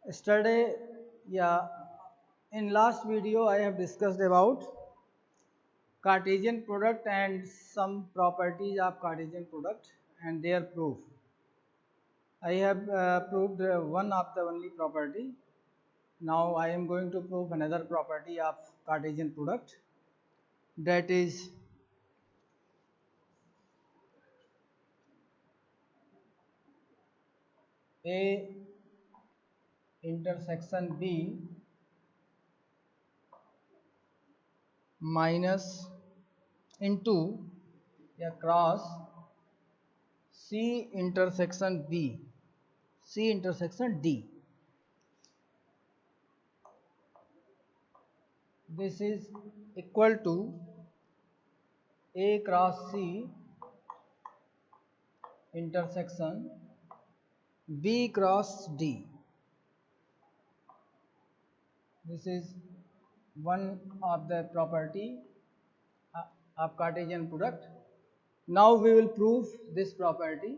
Yesterday, yeah, in last video I have discussed about Cartesian product and some properties of Cartesian product and their proof. I have proved one of the only property. Now I am going to prove another property of Cartesian product, that is A intersection B minus into या cross C intersection B, C intersection D. This is equal to A cross C intersection B cross D. This is one of the property of Cartesian product. Now we will prove this property.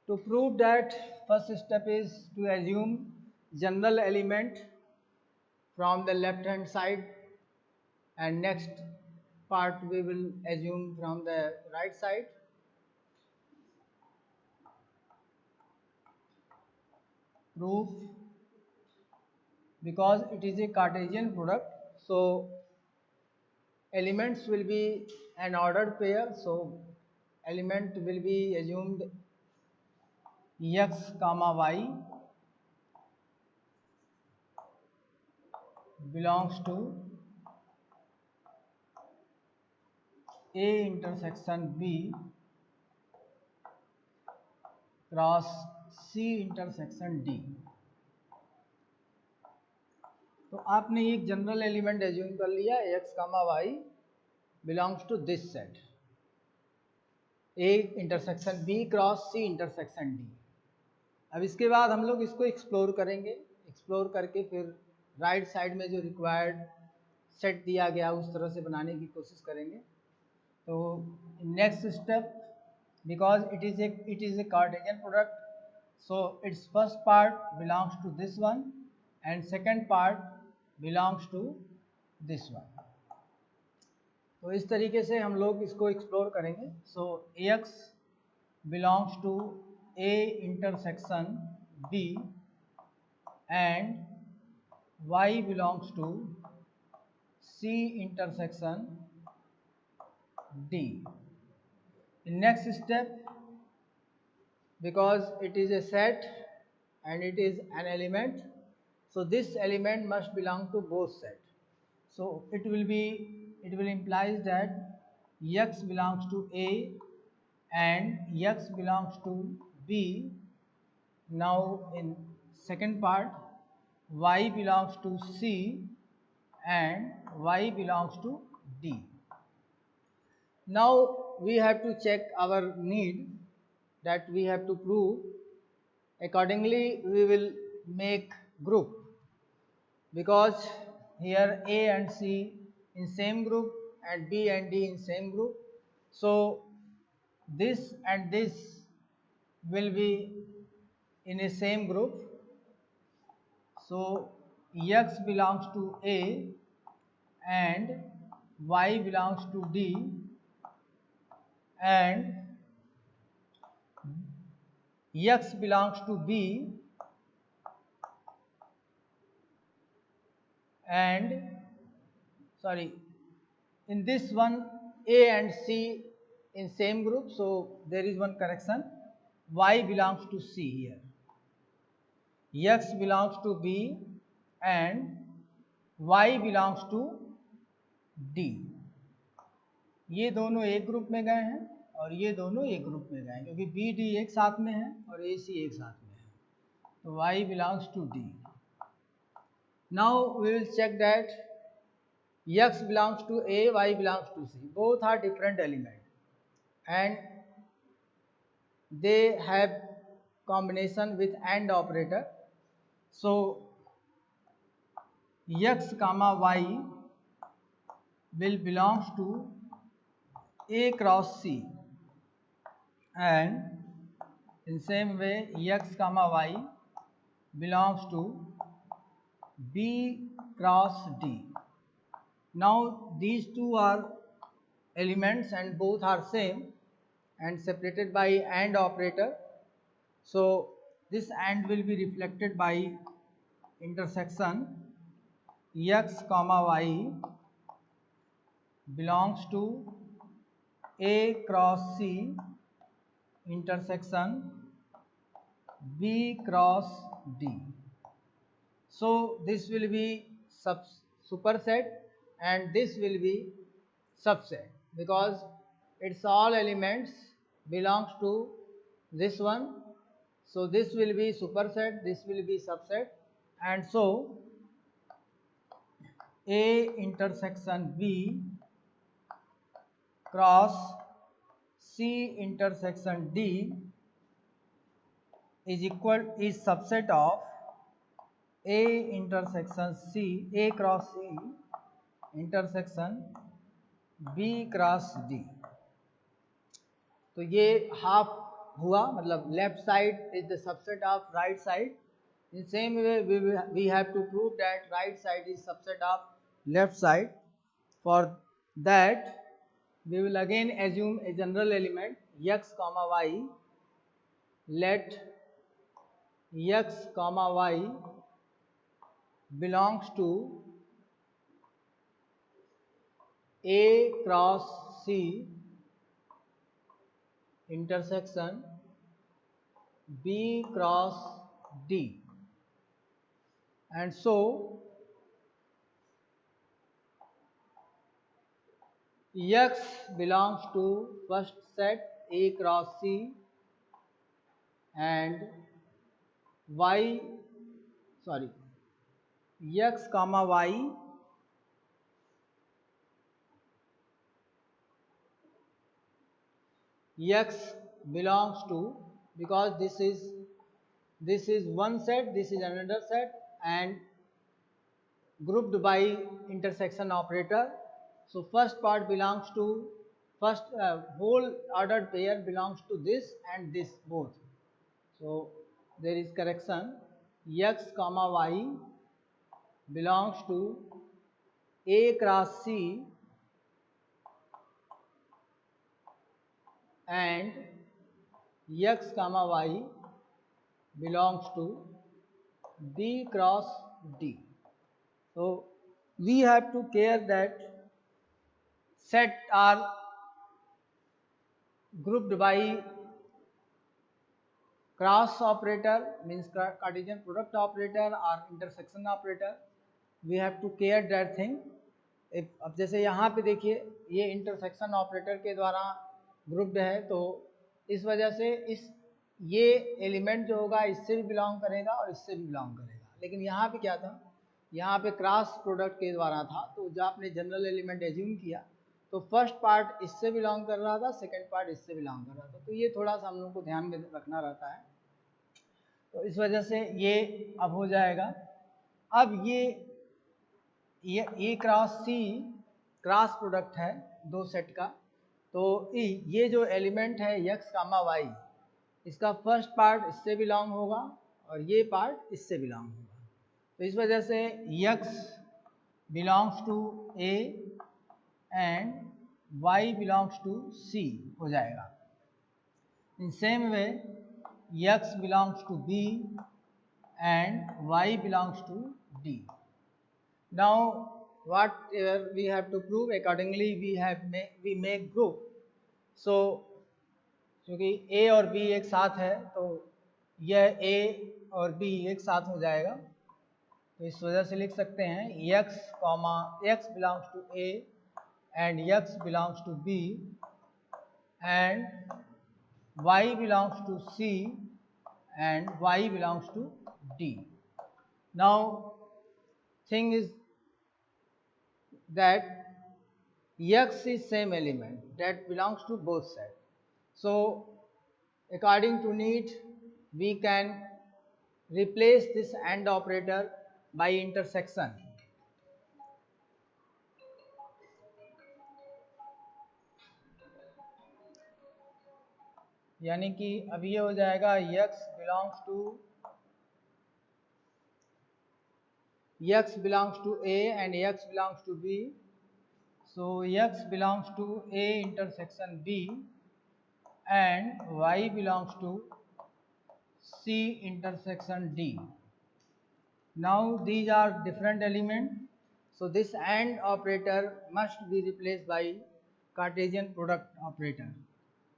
To prove that, first step is to assume general element from the left hand side, and next part we will assume from the right side. Proof, because it is a Cartesian product, so elements will be an ordered pair, so element will be assumed x comma y belongs to A intersection B cross C intersection D. तो आपने एक general element assume कर लिया x comma y belongs to this set A intersection B cross C intersection D. अब इसके बाद हम लोग इसको एक्सप्लोर करेंगे, एक्सप्लोर करके फिर राइट साइड में जो रिक्वायर्ड सेट दिया गया उस तरह से बनाने की कोशिश करेंगे. तो next step, because it is a Cartesian product, so its first part belongs to this one and second part belongs to this one. तो इस तरीके से हम लोग इसको एक्सप्लोर करेंगे. सो Ax belongs to A intersection B and Y belongs to C intersection D. In next step, because it is a set and it is an element, so this element must belong to both set. So it will implies that x belongs to A and x belongs to B. Now in second part, y belongs to C and y belongs to D. Now we have to check our need that we have to prove. Accordingly we will make group, because here A and C in same group and B and D in same group, so this and this will be in a same group. So x belongs to A and y belongs to D and x belongs to B and in this one A and C in same group, so there is one correction, y belongs to C here, x belongs to B and y belongs to D. ये दोनों एक group में गए हैं और ये दोनों एक ग्रुप में गए हैं, क्योंकि बी डी एक साथ में है और ए सी एक साथ में है, तो y belongs to D. Now we will check that x belongs to A, y belongs to C. Both are different elements and they have combination with AND operator. So x comma y will belongs to A cross C, and in same way x comma y belongs to B cross D. Now these two are elements and both are same and separated by AND operator. So this AND will be reflected by intersection x comma y belongs to A cross C intersection B cross D. So this will be superset and this will be subset because its all elements belongs to this one. So this will be superset, this will be subset, and so A intersection B cross C intersection D is subset of A intersection C, A cross C intersection B cross D. तो ये half हुआ, मतलब left side is the subset of right side. In same way we have to prove that right side is subset of left side. For that we will again assume a general element x comma y. Let x comma y belongs to A cross C intersection B cross D, and so x belongs to first set A cross C and x comma y x belongs to, because this is one set, this is another set and grouped by intersection operator. So first part belongs to first whole ordered pair belongs to this and this both. So there is correction, x comma y belongs to A cross C and x comma y belongs to B cross D. So we have to care that set are grouped by cross operator, means Cartesian product operator or intersection operator. We have to care that thing. अब जैसे यहाँ पे देखिए ये intersection operator के द्वारा grouped है, तो इस वजह से ये एलिमेंट जो होगा इससे भी बिलोंग करेगा और इससे भी बिलोंग करेगा. लेकिन यहाँ पे क्या था, यहाँ पे क्रॉस प्रोडक्ट के द्वारा था, तो जब आपने जनरल एलिमेंट एज्यूम किया तो फर्स्ट पार्ट इससे बिलोंग कर रहा था, सेकंड पार्ट इससे बिलोंग कर रहा था. तो ये थोड़ा सा हम लोग को ध्यान में रखना रहता है. तो इस वजह से ये अब हो जाएगा. अब ये ए क्रॉस सी क्रॉस प्रोडक्ट है दो सेट का. तो ये जो एलिमेंट है x कामा y, इसका फर्स्ट पार्ट इससे बिलोंग होगा और ये पार्ट इससे बिलोंग होगा. तो इस वजह से x belongs to A and y belongs to C हो जाएगा. In same way x belongs to B and y belongs to D. Now whatever we have to prove, accordingly we make group. So क्योंकि A और B एक साथ है तो यह A और B एक साथ हो जाएगा. तो इस वजह से लिख सकते हैं x belongs to A and x belongs to B and y belongs to C and y belongs to D. Now thing is that x is same element that belongs to both sets. So according to need we can replace this AND operator by intersection. यानी कि अब ये हो जाएगा x belongs to x belongs to A and x belongs to B. So x belongs to A intersection B and y belongs to C intersection D. Now these are different elements. So this AND operator must be replaced by Cartesian product operator.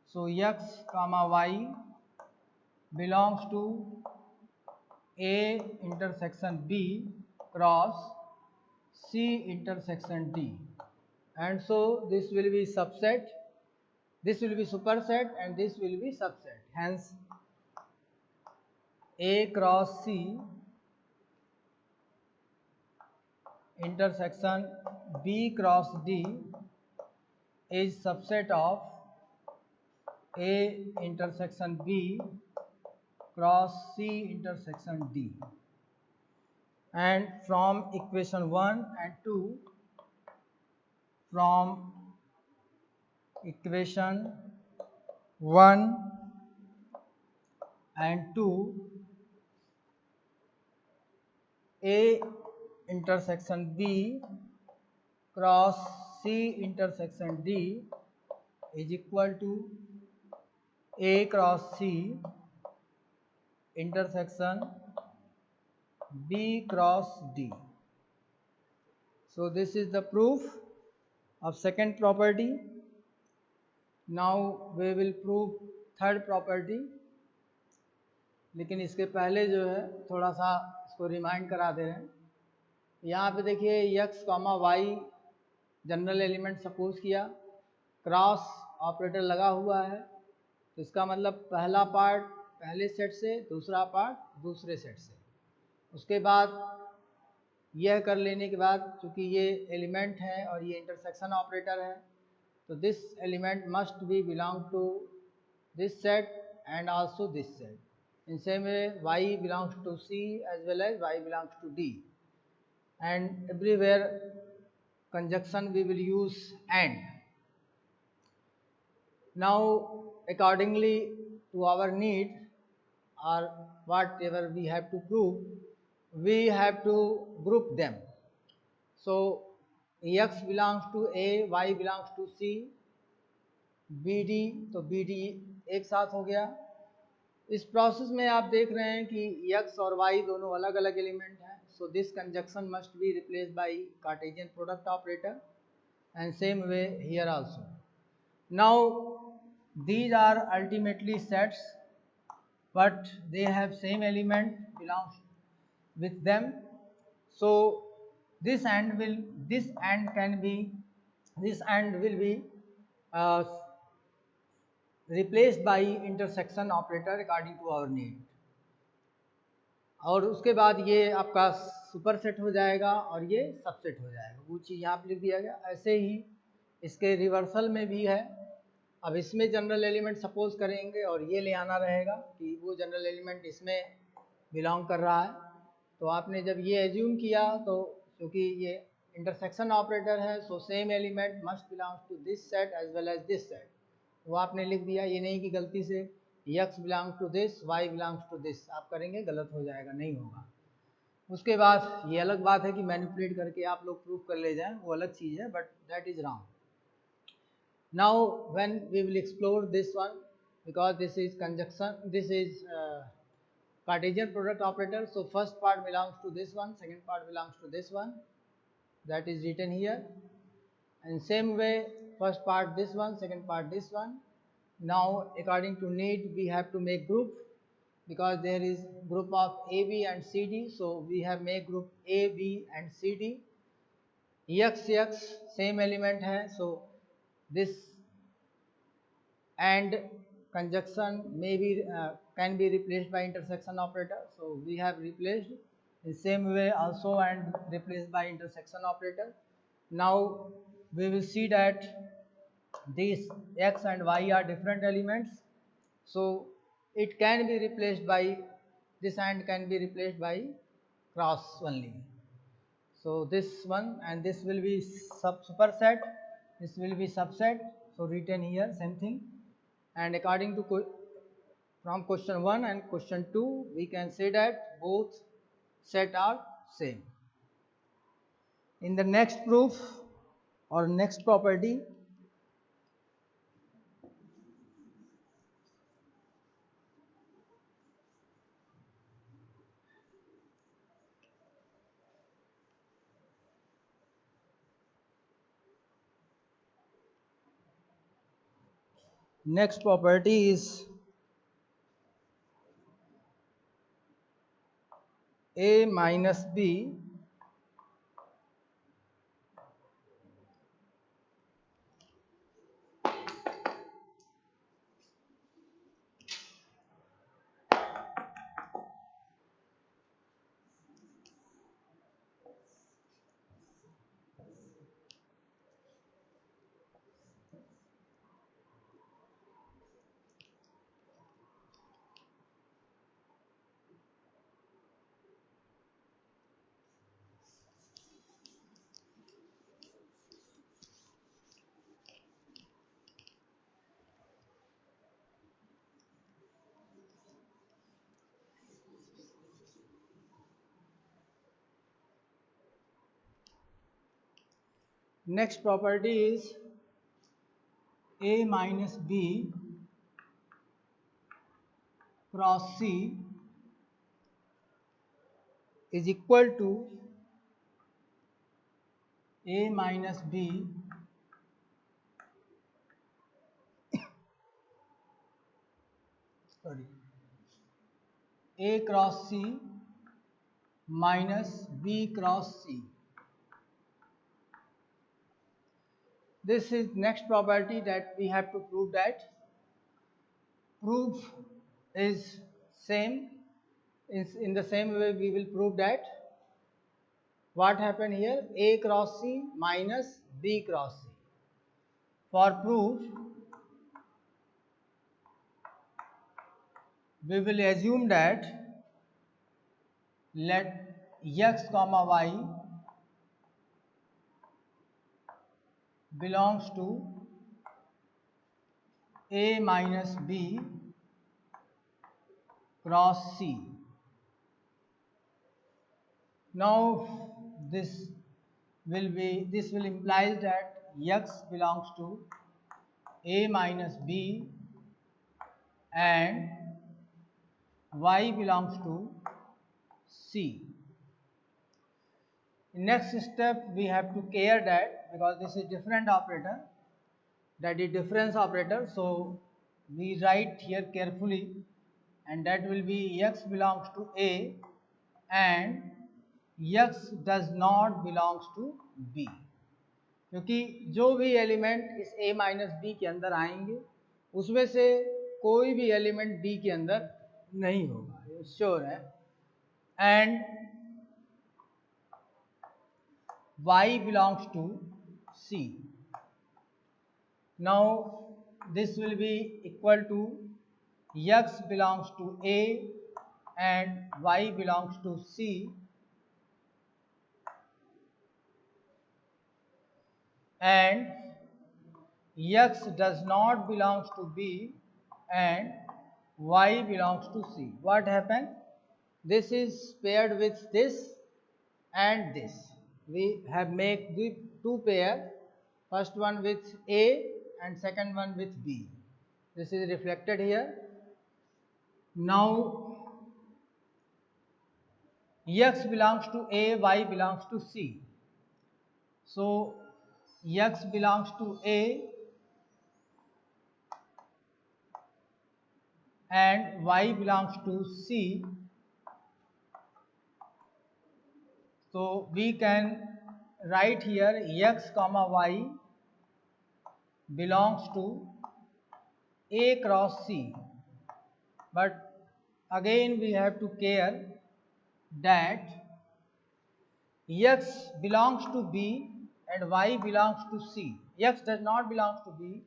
So x comma y belongs to A intersection B cross C intersection D, and so this will be subset, this will be superset, and this will be subset. Hence A cross C intersection B cross D is subset of A intersection B cross C intersection D. And from equation 1 and 2, from equation 1 and 2, A intersection B cross C intersection D is equal to A cross C intersection B cross D. So this is the proof of second property. Now we will prove third property, लेकिन इसके पहले जो है थोड़ा सा इसको remind करा दे रहे हैं. यहाँ पे देखिए x comma Y general element suppose किया, क्रॉस ऑपरेटर लगा हुआ है, तो इसका मतलब पहला पार्ट पहले सेट से, दूसरा पार्ट दूसरे सेट से. उसके बाद यह कर लेने के बाद चूँकि ये एलिमेंट है और ये इंटरसेक्शन ऑपरेटर है, तो this element must be belong to this set and also this set. In same way, y belongs to C as well as y belongs to D. And everywhere conjunction we will use AND. Now, accordingly to our need or whatever we have to prove, we have to group them. So, x belongs to A, y belongs to C, BD, तो BD एक साथ हो गया. इस process में आप देख रहे हैं कि x और y दोनों अलग अलग एलिमेंट हैं. So this conjunction must be replace by Cartesian product operator and same way here also. Now these are ultimately sets, but they have same element belongs with them. So this AND will be replaced by intersection operator according to our need. और उसके बाद ये आपका super set हो जाएगा और ये subset हो जाएगा. वो चीज़ यहाँ पे लिख दिया गया. ऐसे ही इसके रिवर्सल में भी है. अब इसमें जनरल एलिमेंट सपोज करेंगे और ये ले आना रहेगा कि वो जनरल एलिमेंट इसमें बिलोंग कर रहा है. तो आपने जब ये एज्यूम किया तो क्योंकि ये इंटरसेक्शन ऑपरेटर है, so same element must belongs to this set as well as this set. वो आपने लिख दिया. ये नहीं कि गलती से x belongs to this, y belongs to this आप करेंगे, गलत हो जाएगा, नहीं होगा. उसके बाद ये अलग बात है कि मैनिपुलेट करके आप लोग प्रूफ कर ले जाएं, वो अलग चीज़ है, but that is wrong. Now when we will explore this one, because this is conjunction, this is Cartesian product operator, so first part belongs to this one, second part belongs to this one, that is written here. And same way, first part this one, second part this one. Now according to need we have to make group, because there is group of AB and CD, so we have make group A, B and CD. X same element hai, so this and conjunction may be can be replaced by intersection operator, so we have replaced. In same way also and replaced by intersection operator. Now we will see that these x and y are different elements, so it can be replaced by this and can be replaced by cross only. So this one and this will be superset, this will be subset, so written here same thing. And according to from question 1 and question 2, we can say that both set are same. In the next proof or next property, next property is A minus B next property is A minus B cross C is equal to A minus B sorry A cross C minus B cross C. This is next property that we have to prove. That proof is same, is in the same way we will prove that what happened here, A cross C minus B cross C. For proof we will assume that let x comma y belongs to A minus B cross C. Now this will imply that x belongs to A minus B and y belongs to C. In next step we have to care that, because this is different operator, that is difference operator, so we write here carefully, and that will be x belongs to A and x does not belongs to B. क्योंकि जो भी element इस A minus B के अंदर आएंगे उसमें से कोई भी एलिमेंट B के अंदर नहीं होगा, ये श्योर है. And y belongs to C. Now this will be equal to x belongs to A and y belongs to C, and x does not belongs to B and y belongs to C. What happened? This is paired with this and this. We have make the two pair, first one with A and second one with B. This is reflected here. Now x belongs to A, y belongs to C. So x belongs to A and y belongs to C. So we can write here x comma y belongs to A cross C. But again we have to care that x belongs to B and y belongs to C. X does not belong to B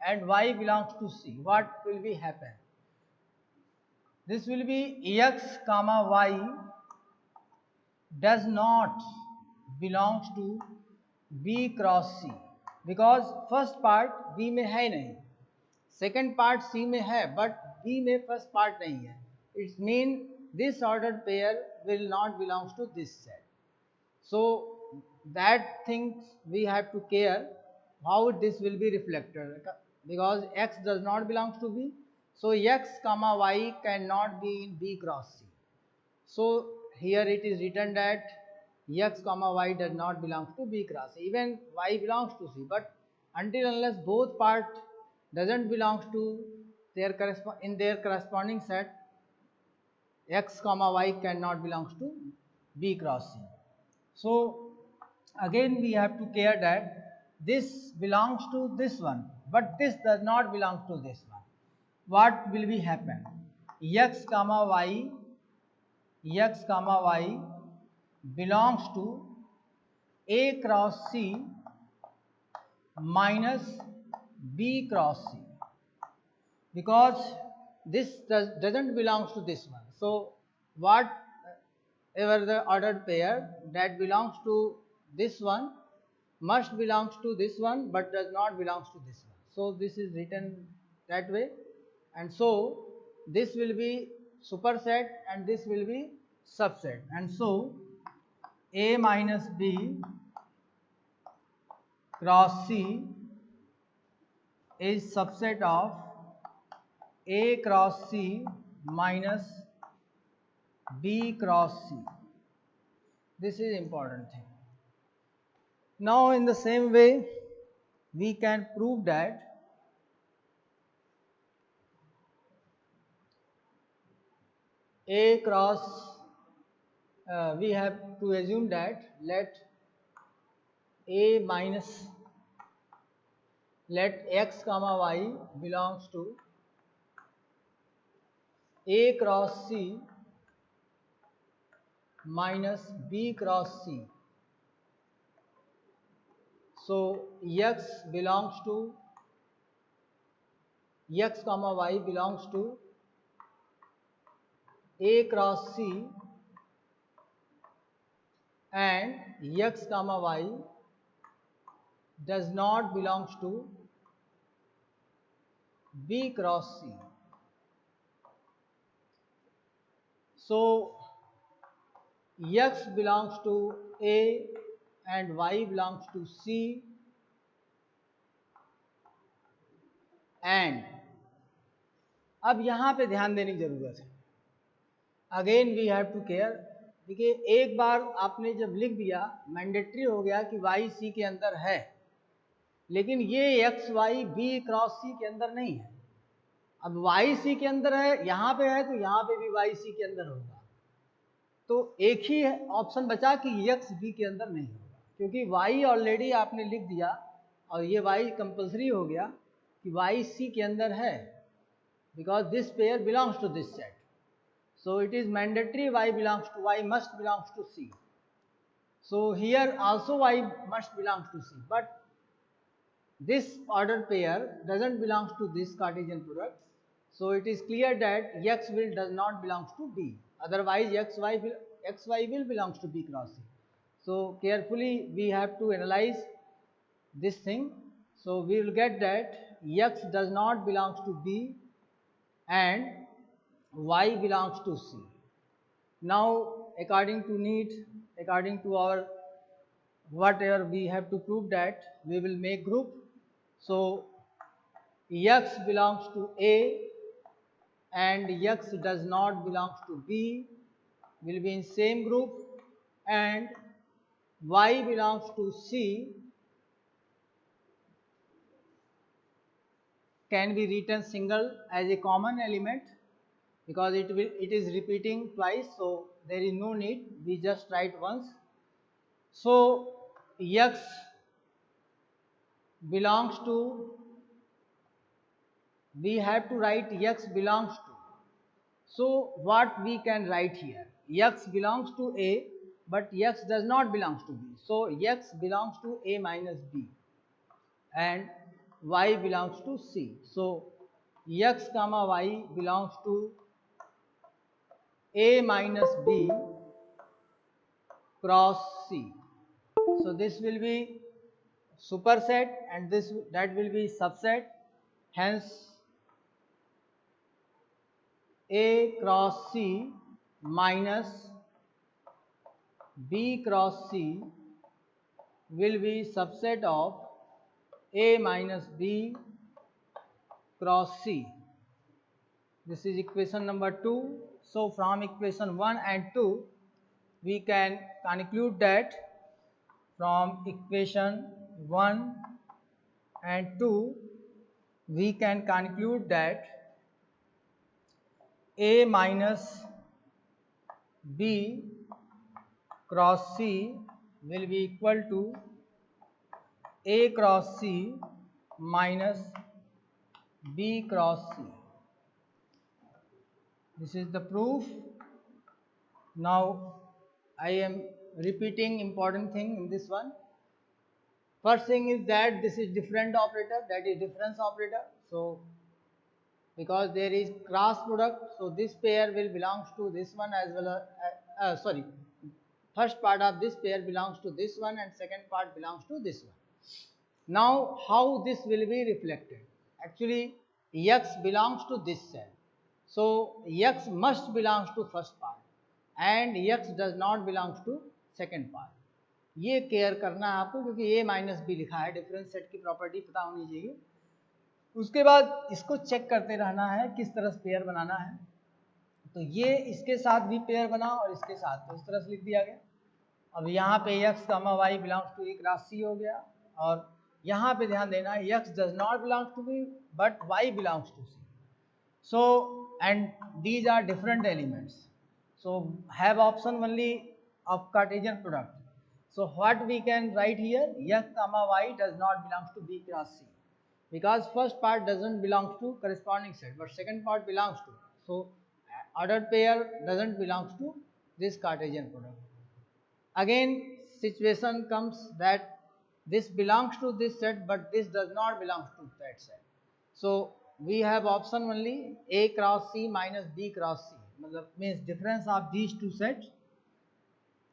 and y belongs to C. What will be happen? This will be x comma y does not belongs to B cross C, because first part B में है नहीं, second part C में है, but B में first part नहीं है. It means this ordered pair will not belongs to this set. So that things we have to care how this will be reflected, because x does not belongs to B, so x comma y cannot be in B cross C. So here it is written that x comma y does not belong to B cross C. Even y belongs to C, but until unless both part doesn't belong to their corresponding set, x comma y cannot belongs to B cross C. So again we have to care that this belongs to this one, but this does not belong to this one. What will be happen? X comma y belongs to A cross C minus B cross C, because this doesn't belongs to this one. So whatever the ordered pair that belongs to this one must belongs to this one but does not belongs to this one. So this is written that way, and so this will be superset and this will be subset, and so A minus B cross C is subset of A cross C minus B cross C. This is important thing. Now in the same way we can prove that A cross, we have to assume that let x comma y belongs to A cross C minus B cross C. So x comma y belongs to A cross C, and x comma y does not belongs to B cross C. So x belongs to A and y belongs to C, and अब यहाँ पे ध्यान देने की जरूरत है. Again we have to care. देखिए एक बार आपने जब लिख दिया मैंडेटरी हो गया कि y C के अंदर है, लेकिन ये x y B cross C के अंदर नहीं है. अब y C के अंदर है, यहाँ पे है, तो यहाँ पे भी y C के अंदर होगा. तो एक ही ऑप्शन बचा कि x B के अंदर नहीं होगा, क्योंकि y ऑलरेडी आपने लिख दिया और ये y कंपल्सरी हो गया कि y C के अंदर है, because this pair belongs to this set. So it is mandatory y must belongs to C. So here also y must belongs to C, but this ordered pair doesn't belongs to this Cartesian product. So it is clear that x will does not belongs to B. Otherwise x y will belongs to B cross C. So carefully we have to analyze this thing. So we will get that x does not belongs to B and y belongs to C. Now according to our whatever we have to prove, that we will make group. So x belongs to A and x does not belongs to B will be in same group, and y belongs to C can be written single as a common element, because it is repeating twice, so there is no need, we just write once. So x belongs to, we have to write x belongs to. So what we can write here, x belongs to A but x does not belongs to B. So x belongs to A minus B and y belongs to C. So x comma y belongs to A minus B cross C. So this will be superset and that will be subset. Hence A cross C minus B cross C will be subset of A minus B cross C. This is equation number 2. So from equation 1 and 2 we can conclude that from equation 1 and 2 we can conclude that A minus B cross C will be equal to A cross C minus B cross C. This is the proof. Now I am repeating important thing in this one. First thing is that this is different operator, that is difference operator. So because there is cross product, so this pair will belongs to this one as well as sorry, first part of this pair belongs to this one and second part belongs to this one. Now how this will be reflected? Actually x belongs to this cell, so x must belongs to first part and x does not belongs to second part. ये care करना है आपको क्योंकि a minus B लिखा है, difference set की property पता होनी चाहिए. उसके बाद इसको चेक करते रहना है किस तरह से पेयर बनाना है. तो ये इसके साथ भी पेयर बना और इसके साथ तो इस तरह से लिख दिया गया. अब यहाँ पे x comma y belongs to a cross c हो गया और यहाँ पे ध्यान देना x does not belongs to b but y belongs to c. So and these are different elements, so have option only of Cartesian product. So what we can write here, x comma y does not belongs to B cross C because first part doesn't belongs to corresponding set but second part belongs to. So ordered pair doesn't belongs to this Cartesian product. Again situation comes that this belongs to this set but this does not belongs to that set. So we have option only A cross C minus B cross C, मतलब means difference of these two sets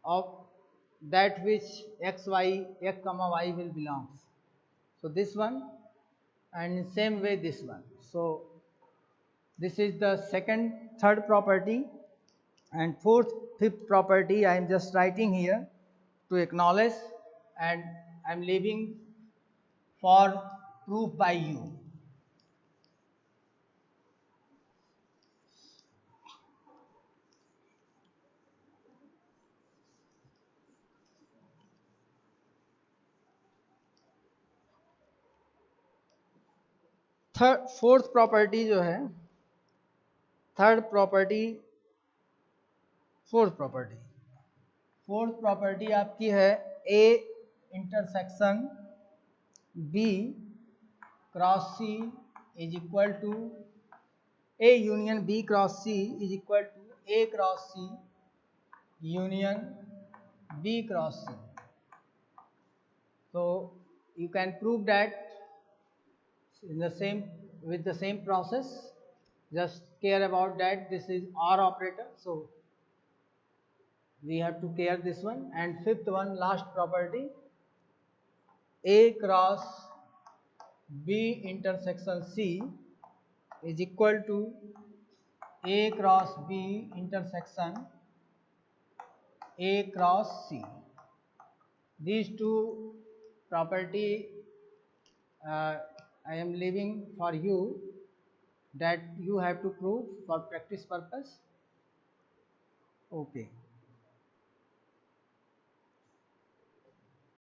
of that which x comma y will belongs. So this one and in same way this one. So this is the third property, and fifth property I am just writing here to acknowledge and I am leaving for proof by you. Fourth property जो है, fourth property आपकी है A intersection B cross C is equal to A union B cross C is equal to A cross C union B cross C. So you can prove that with the same process. Just care about that this is OR operator, so we have to care this one. And fifth one, last property, A cross B intersection C is equal to A cross B intersection A cross C. These two property I am leaving for you, that you have to prove for practice purpose. Okay.